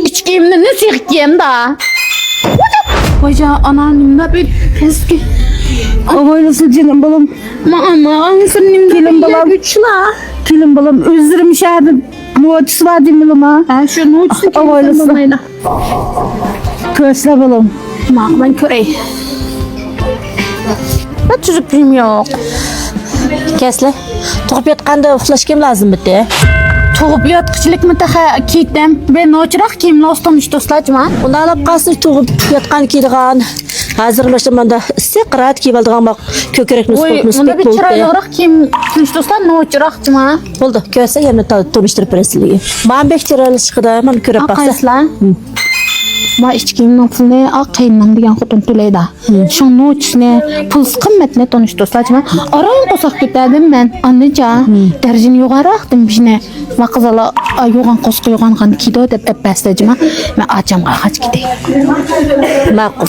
İçkimde ne sihkiyem da. Hoca anneannemle bir eski. Avaylısın canım balam. Mama anneannemle Gelin balam. güçlü. Kilim balam özlerim şahdım. Nuhatçısı var değil mi lama? Ha şu noçsu Avaylısın. Kösle balam. Ben körey. Ben çocukluğum yok. Kesle. To'g'ib yotganda uxlashga lazım bitti. To'g'ib yotqichlik mutaxa ketdim. Ben nochroq kiyimni ostim do'stlarjima. Uni olib qolsin to'g'ib yotgan kiydigan. Hozir mashtamanda issiq qirrat kiyib oldigan baq ko'krakni Oy, sport bunda muspek bir bo'ldi. chiroyliroq kiyim do'stlar nochroqjima. Bo'ldi, ko'rsa yana tanishtirib berasizlarga. Men bek chiroyli chiqdi, men ko'rib baqsa. Aqayslar. Va ichkimning pulni aqaynam degan xotin to'laydi. Shu nochni pul qimmatni tanish do'stlarjima. Aron qo'saq ketdim men. Annecha darajani yuqoriroqdim bishni. Va qizala yo'g'on qo'sqa yo'g'ongan kido deb appastajima. Men achamga haj ketay. Ma'qul.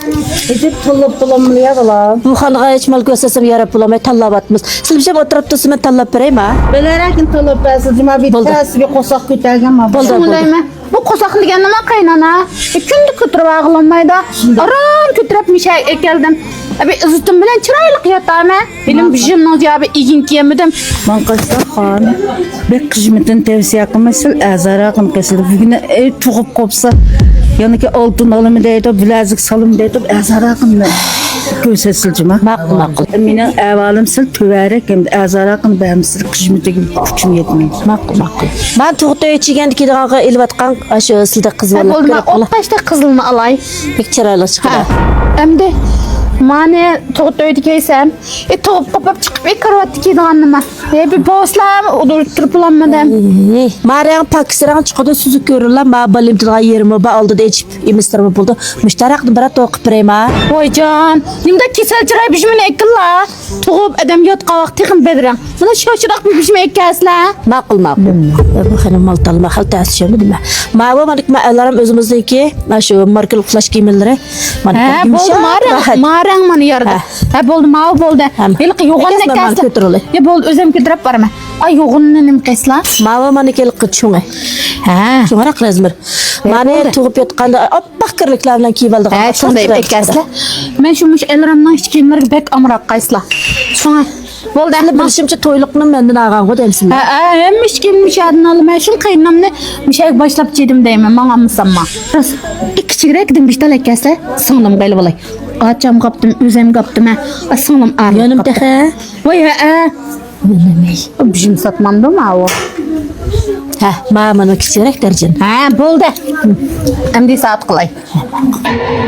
Edip tallab balam ya balam. Bu xonga hech mal ko'rsasam yarab bo'lmay tanlabyapmiz. Siz bir o'tirib tursiz, men tanlab beraymi? Belarakin tallab basıcıma bir Buldu. tasbih qo'saq ko'targan ma. Bo'ldi, bo'ldi. Shundaymi? Bu qo'saq degan nima qaynona? Kundi ko'tirib ag'lanmaydi. Aron ko'tirib mishay ekeldim. Abi izitim bilan chiroyli yotaman. Bilim jimnoziya abi igin kiyamidim. Man qilsa xon. Bek xizmetin tavsiya qilmasil azaraqin qilsa. Bugün tug'ib qopsa yaniki oltin olimi deydi, bilazik salım deydi, azaraqin ko'rsatilcima. Ma'qul, ma'qul. Mening avalim sil tuvarek hem azaraqin bamsir xizmetiga kuchim yetmaydi. Ma'qul, ma'qul. Men to'g'da yechiganda kiydiganga elvatgan shu sizda qiz bola Bo'ldi, ko'rib qola. o'qtashda qizilni olay. Bek chiroyli chiqdi. Endi mane to'g'toydi keysam, to'g'ib qopib chiqib karvatga kiydigan nima? Bir boshlam o'tirib olmadim. Mariyan Pakistan chiqdi suzib ko'rillar, ma bilimdigan yerimi ba oldida echib emistirma bo'ldi. Mushtaraqni bir to'qib berayma. Voyjon, nimda kesal chiroy bishmini ekilla. To'g'ib adam yotqa vaqt texim bedran. Mana shoshroq bir bishmi ekaslar. Ma'qul, ma'qul. Bu xana maltalma xaltasi shundimi? Ma'va manik ma'alarim o'zimizniki, shu markal uxlash kiyimlari. Ha, bo'ldi, marang mani yarda. Ha, bo'ldi, ma'v bo'ldi. Yilq yo'g'onni ekaslar. Ya bo'ldi, o'zim ko'tarib boraman. Ay yo'g'onni nim qeslar? Ma'va manikal qitchunga. Ha, Shunga qilazmir. Mane tug'ib yotganda oppoq kirliklar bilan kiyib oldigan. ha, shunday ekaslar. Men shu mush elramdan hech kiyimlarga bek amroq qayslar. Shunga bo'ldi. Bilishimcha to'yliqni mendan olgan deysiz. Ha, hem hech kim mishadini olmay, shu qaynamni mishay boshlab chedim deyman, menga musamma. Ras, kichikroqdim bishtal ekaslar, singlim qayli bo'lay. Acham qopdim, o'zim qopdim. Singlim ar. Yonimda ha. Voy ha. Bilmay. Bijim satmamda ma'u. Ha, mana kichikroq darajin. Ha, bo'ldi. Endi soat qilay.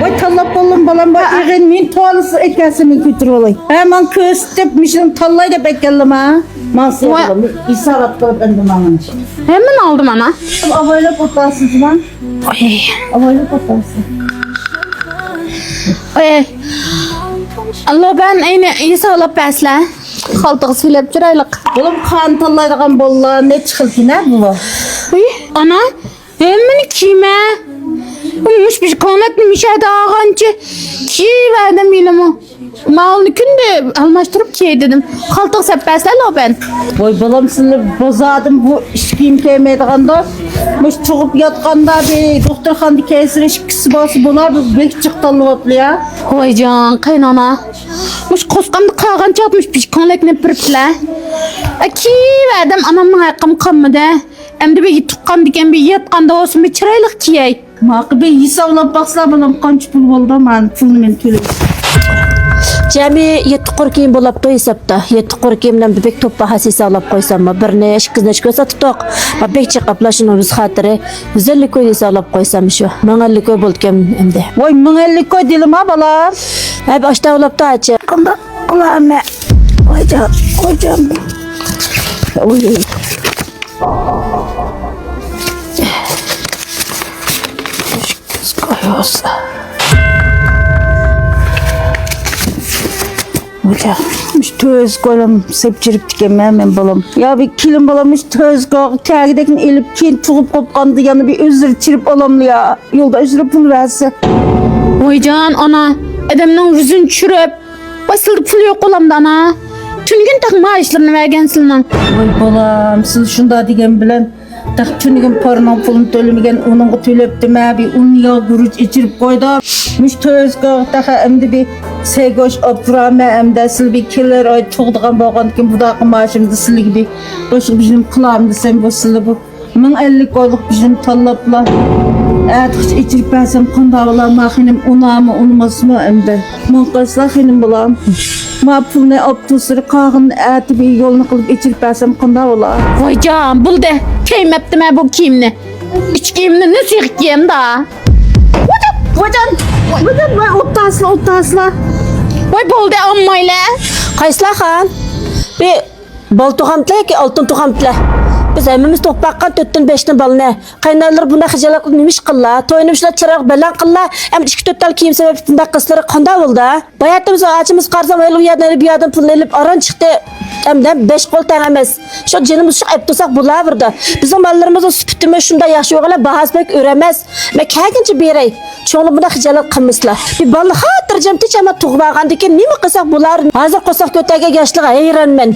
Voy tallab balam balam bak yig'in men to'lisi ekasini ko'tirib olay. Hemen ko'z deb mishim tallay deb ekallama. Men sevdim. İsalat qilib endi mana. Hemen aldım ana. Avaylab o'tasizmi? Oy. Avaylab o'tasiz. Oy. Allah ben ayni isolab basla. Xaltıq silab chiroyliq. Oğlum kan tallaydigan bollar ne çıkıldı ne bu? Uy, ana. Hemen kime? Umuş bir konatni mishada ağanchi. Ki verdim bilimi. Malını kunde almashtırıp ki dedim. Xaltıq sap basla ben. Voy balam seni bozadım bu işkiyim kemeydiganda. Muş çıkıp yatkanda bir doktorxanda kesiriş kisi bası bolar bu bek çıktallıp ya. Voyjon, qaynona. Muş qosqamda qag'an chatmış pish konlakni piripla. Ki verdim anamning ayqim qolmadi. Endi bir tuqqan degan bir yatqanda olsun bir chiroyliq kiyay. Maqbi hisoblab baqsa balam qancha pul bo'ldi men pulni men to'layman. Jami 7 qor kiyim bo'libdi hesabda. 7 qor kiyimdan bek to'ppa hasisa olib qo'ysammi, birni 2 ko'sa tutoq. Bek chiqiblar shuni biz xotiri 150 ko'y hisoblab qo'ysam shu. 1050 ko'y bo'lgan endi. Voy 1050 koy dilim ha balam. Ha boshda olibdi achi. Qanda qilame. Hocam. Oy. Koyuyorsa. Hocam, töz koyalım sepçirip dikemem ben balam. Ya bir kilim balamış töz koy, kâgidekini elip kin tuğup kopkandı yanı bir özür çirip olamlı ya. Yolda özür pul verse. Voyjon, ana. Adamning yuzini tushirib, basıldı pul yo'q qo'limda ana. Tungin tak maaşlarını vergensin lan. Voy balam, siz şunda degen bilen Tak tünügün parının pulunu төлemigen onun tölöptüm abi. Un yağı guruç içirip koydu. Müş tözgü daha emdi bir Seygoş oprama emde sil bir killer ay tuğduğun boğan kim bu da maaşımdı sil gibi. Boşu bizim kulağımdı sen bu sil bu. 1050 koyduk bizim tallapla. Artık içirip ben sen kundavla mahinim unamı unmasımı emde. Munkasla hinim bulam. Ma pulne optusur kağın eti bir yolunu kılıp içirip ben sen kundavla. Vay can bul de keymeptim ben bu kimni. İçkimni nasıl yiyeyim da? Vacan vay ottasla. Vay bul de ammayla. Kaysla xan. Bir bal tuğamtla ki altın tuğamtla. Biz hemimiz toqbaqqa 4-dən 5-dən balını. Qaynarlar buna xijalaq nimish qilla. To'yinimizlar chiraq balan qilla. Hem 2-4 tal kiyim sebebinde qizlari qanda bo'ldi. Bayatimiz açımız qarsam aylı yerden bir yerden pul elib aran chiqdi. Hem 5 qo'l tang emas. Shu jinimiz shu ayb tursak bo'laverdi. Bizning mallarimiz süpütimi shunda yaxshi yo'g'ala bahasbek o'ramas. Men kagincha beray. Cho'g'li buna xijalaq qilmislar. Bir bal xotirjam tichama tug'bag'andikin nima qilsak bo'lar? Hozir qo'saq ko'taga yoshliga hayronman.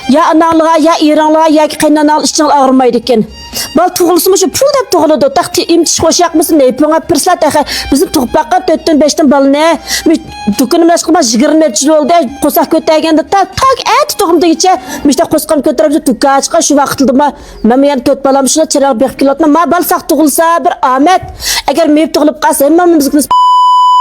Ya analığa ya İranlığa ya ki kaynanalı işçiler ağırmaydı iken. Bal tuğulsun şu pul dep tuğuladı. Taktı imtiş koşak mısın ne yapıyorsun? Pırsla tağı bizim tuğup bakar 4'ten 5'ten bal ne? Dükkanım aşkıma jigirın etçili oldu. Kosak kötəgəndə tak et tuğumda geçe. Mişte koskan kötərəmizə dükka açqa şu vaxtıldı ma. Məməyən köt balam şuna çıraq beq kilotma. Ma bal saq tuğulsa bir ahmet. Eğer meyip tuğulup qalsa hemmamizimiz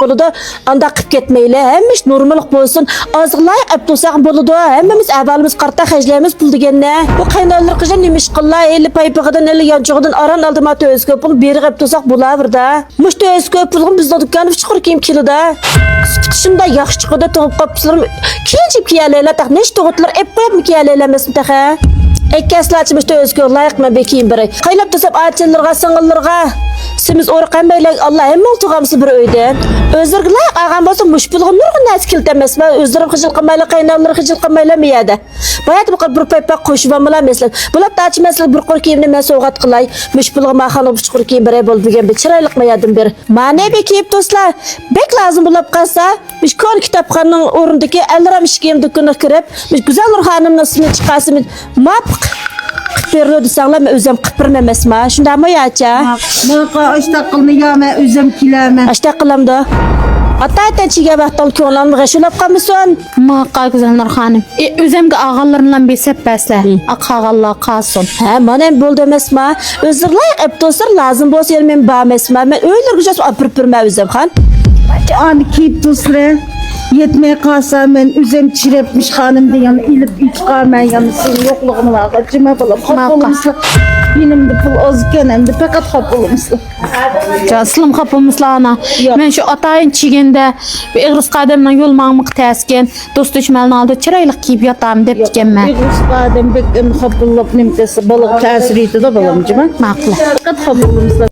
boludu. Anda qıp ketmeyle. Hemmiş normallik bolsun. Azıqlay ap tursaq boludu. Hemmimiz əvalimiz qarta xəcləyimiz pul degenne. Bu qaynallar qıca nemiş qılla eli paypıqadan eli yançıqadan aran aldıma tözgö pul beri qıp tursaq bulavırda. Muş tözgö pulğun bizdə dükkanı çıxır kim kilida. Şunda yaxşı çıxıda toğup qapıslarım. Kiyəcib kiyələylə taq neş toğutlar ep qoyab mı kiyələyləməsin taxa? Ekkəslaçımız tözgö layıq mı bekiyim biri. Qaylap tursaq ağaçlarga, sığıllarga. Simiz orqanmayla Allah hem oltuğamsı bir öyde. Özlerge layıq ağam bolsa muşpulğun nurğun nəs kiltəməs. Özlerim xıcıl qımayla, qaynalları xıcıl qımayla mı yada? Bayat bu qır bir paypaq qoşuvamıla mesela. Bulap da açı mesela bir qor kiyimini mən soğat qılay. Muşpulğun maxanı bu çukur kiyim birey bol bilgen bir çıraylık mı yadım bir. Mane bekiyip dostlar. Bek lazım bulap qalsa. Biz kon kitapxanın orundaki 50 lira mişkiyim dükkanı kirip. Biz güzel Nurhanım nasıl çıqası. Mapq. Periodu sağlam özüm qıpırmamas ma. Şunda mı yaça? Maqa aşta qılını yama özüm kilama. Aşta qılamdı. Hatta çiğe baxtal ko'lan g'ashulab qamison. Maqa güzel Nurhanim. Özümge ağallarından bir sepbesle. Aqağalla qalsın. Ha, mana ham bo'ldi emasma. O'zirlay qilib to'sir lazım bo'lsa men ba'masma. Men o'ylargacha apirpirma o'zim xan. An kiyip tusre. Yetmeye kalsa ben üzem çirepmiş hanım diyen ilip içkarmen yani senin yokluğunu var. Acıma falan kapılmışlar. Benim de pul azken hem de fakat kapılmışlar. Caslım kapılmışlar ana. Ben şu atayın çigende bir ıgırız kademden yol mağmık tesken dost düşmelini aldı. Çıraylık giyip yatağım dep diken ben. İgris kadem bekledim kapılıp nimtesi balık tesiriydi de balamcıma. Maqlı. Fakat kapılmışlar.